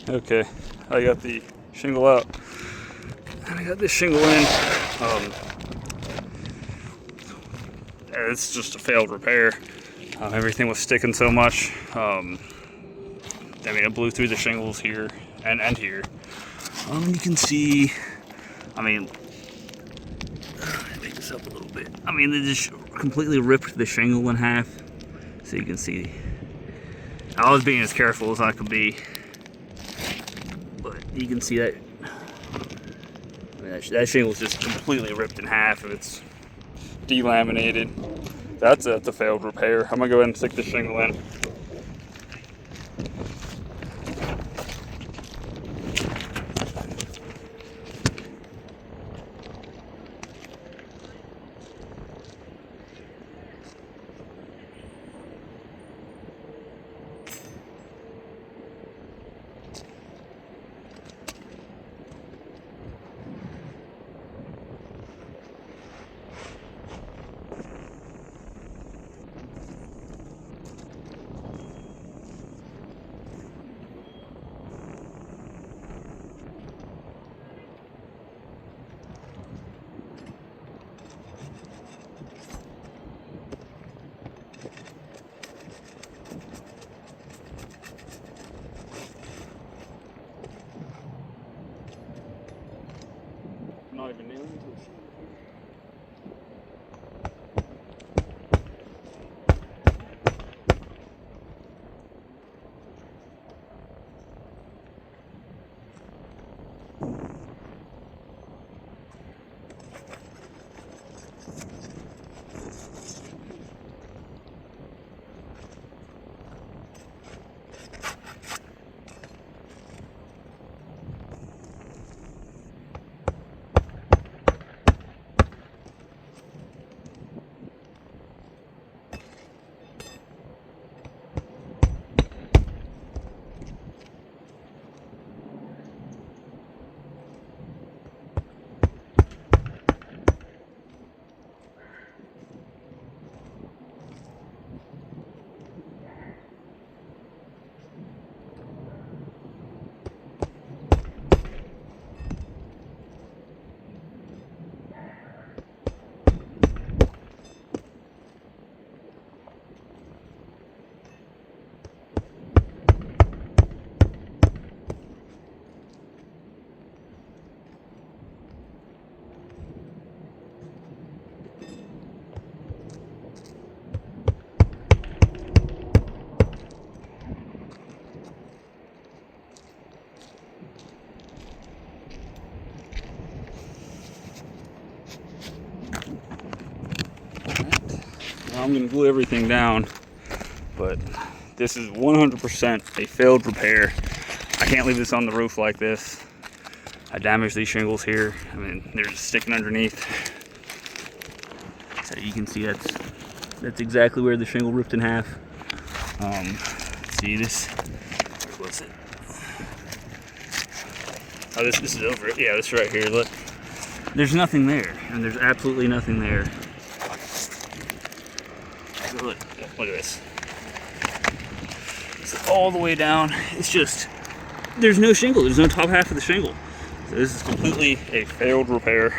Okay, I got the shingle out, and I got this shingle in. It's just a failed repair. Everything was sticking so much. I mean, it blew through the shingles here and here. You can see, I mean, make this up a little bit. I mean, they just completely ripped the shingle in half. So you can see, I was being as careful as I could be. But you can see that, I mean, that shingle's just completely ripped in half, and it's delaminated. That's a failed repair. I'm gonna go ahead and stick the shingle in. Not even nailing to the shingle. I'm going to glue everything down, but this is 100% a failed repair. I can't leave this on the roof like this. I damaged these shingles here. I mean, they're just sticking underneath. So you can see that's exactly where the shingle ripped in half. See this? Where was it? Oh, this is over it. Yeah, this right here. Look, there's nothing there, and there's absolutely nothing there. Look at this. It's all the way down. It's just, there's no shingle. There's no top half of the shingle. So this is completely a failed repair.